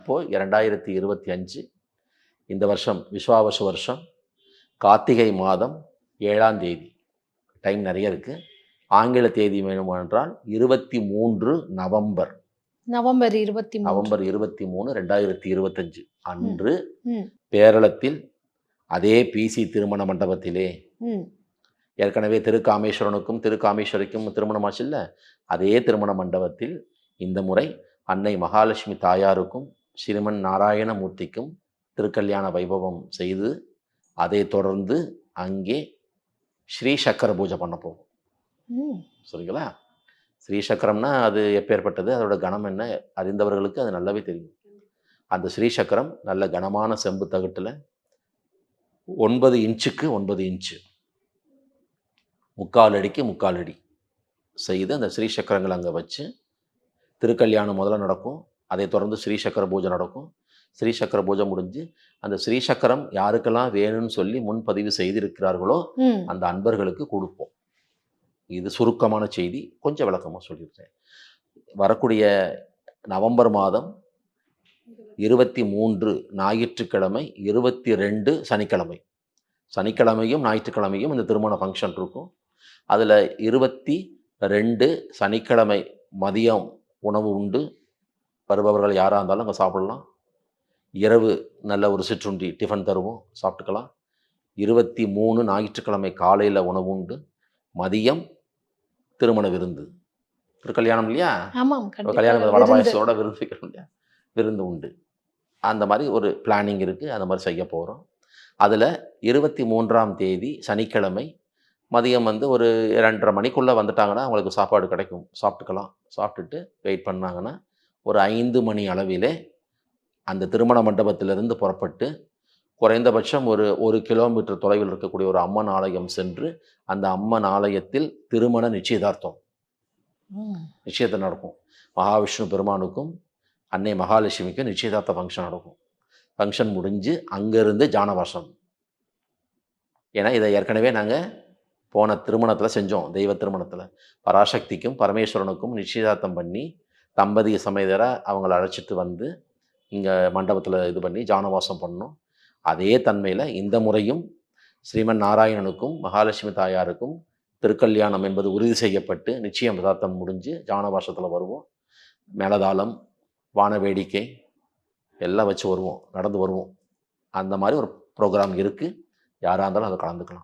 இப்போது 2025 இந்த வருஷம் விஸ்வாவசு வருஷம் கார்த்திகை மாதம் 7ஆம் தேதி. டைம் நிறைய இருக்குது. ஆங்கில தேதி வேணுமென்றால் 23 நவம்பர். நவம்பர் 23. நவம்பர் 23, 2025 அன்று பேரளத்தில் அதே பிசி திருமண மண்டபத்திலே ஏற்கனவே திருக்காமேஸ்வரனுக்கும் திருக்காமேஸ்வரிக்கும் திருமணமாச்சு இல்லை, அதே திருமண மண்டபத்தில் இந்த முறை அன்னை மகாலட்சுமி தாயாருக்கும் ஸ்ரீமன் நாராயணமூர்த்திக்கும் திருக்கல்யாண வைபவம் செய்து அதை தொடர்ந்து அங்கே ஸ்ரீ சக்கர பூஜை பண்ண போகும். சரிங்களா? ஸ்ரீ சக்கரம்னா அது எப்பேற்பட்டது, அதோட கணம் என்ன அறிந்தவர்களுக்கு அது நல்லாவே தெரியும். அந்த ஸ்ரீ சக்கரம் நல்ல கனமான செம்பு தகட்டில் 9 இன்ச்சுக்கு 9 இன்ச்சு, 3/4 அடிக்கு 3/4 அடி செய்து அந்த ஸ்ரீ சக்கரங்கள் அங்கே வச்சு திருக்கல்யாணம் முதல்ல நடக்கும். அதை தொடர்ந்து ஸ்ரீ சக்கர பூஜை நடக்கும். ஸ்ரீ சக்கர பூஜை முடிஞ்சு அந்த ஸ்ரீ சக்கரம் யாருக்கெல்லாம் வேணும்னு சொல்லி முன்பதிவு செய்திருக்கிறார்களோ அந்த அன்பர்களுக்கு கொடுப்போம். இது சுருக்கமான செய்தி, கொஞ்சம் விளக்கமாக சொல்லியிருக்கேன். வரக்கூடிய நவம்பர் மாதம் 23 ஞாயிற்றுக்கிழமை, 22 சனிக்கிழமை, சனிக்கிழமையும் ஞாயிற்றுக்கிழமையும் இந்த திருமண ஃபங்க்ஷன் இருக்கும். அதில் 22 சனிக்கிழமை மதியம் உணவு உண்டு. வருபவர்கள் யாராக இருந்தாலும் அங்கே சாப்பிடலாம். இரவு நல்ல ஒரு சிற்றுண்டி டிஃபன் தருவோம், சாப்பிட்டுக்கலாம். 23 ஞாயிற்றுக்கிழமை காலையில் உணவு உண்டு. மதியம் திருமண விருந்து. கல்யாணம் இல்லையா, கல்யாணம் வட பாயசத்தோட விருந்து வைக்கணும் இல்லையா, விருந்து உண்டு. அந்த மாதிரி ஒரு பிளானிங் இருக்குது. அந்த மாதிரி செய்ய போகிறோம். அதில் 23ஆம் தேதி சனிக்கிழமை மதியம் ஒரு 2:30 மணிக்குள்ளே வந்துட்டாங்கன்னா அவங்களுக்கு சாப்பாடு கிடைக்கும், சாப்பிட்டுக்கலாம். சாப்பிட்டுட்டு வெயிட் பண்ணாங்கன்னா ஒரு 5 மணி அளவிலே அந்த திருமண மண்டபத்திலிருந்து புறப்பட்டு குறைந்தபட்சம் ஒரு கிலோமீட்டர் தொலைவில் இருக்கக்கூடிய ஒரு அம்மன் ஆலயம் சென்று அந்த அம்மன் ஆலயத்தில் திருமண நிச்சயதார்த்தம் நடக்கும். மகாவிஷ்ணு பெருமானுக்கும் அன்னை மகாலட்சுமிக்கும் நிச்சயதார்த்த ஃபங்க்ஷன் நடக்கும். ஃபங்க்ஷன் முடிஞ்சு அங்கேருந்து ஜானவாசம். ஏன்னா இதை ஏற்கனவே நாங்கள் போன திருமணத்தில் செஞ்சோம். தெய்வ திருமணத்தில் பராசக்திக்கும் பரமேஸ்வரனுக்கும் நிச்சயதார்த்தம் பண்ணி தம்பதி சமேதராக அவங்கள அழைச்சிட்டு வந்து இங்கே மண்டபத்தில் இது பண்ணி ஜானவாசம் பண்ணோம். அதே தன்மையில் இந்த முறையும் ஸ்ரீமன் நாராயணனுக்கும் மகாலட்சுமி தாயாருக்கும் திருக்கல்யாணம் என்பது உறுதி செய்யப்பட்டு நிச்சயதார்த்தம் முடிஞ்சு ஜானவாசத்தில் வருவோம். மேலதாளம், வான வேடிக்கை எல்லாம் வச்சு வருவோம், நடந்து வருவோம். அந்த மாதிரி ஒரு ப்ரோக்ராம் இருக்குது. யாராக இருந்தாலும் அதை கலந்துக்கலாம்.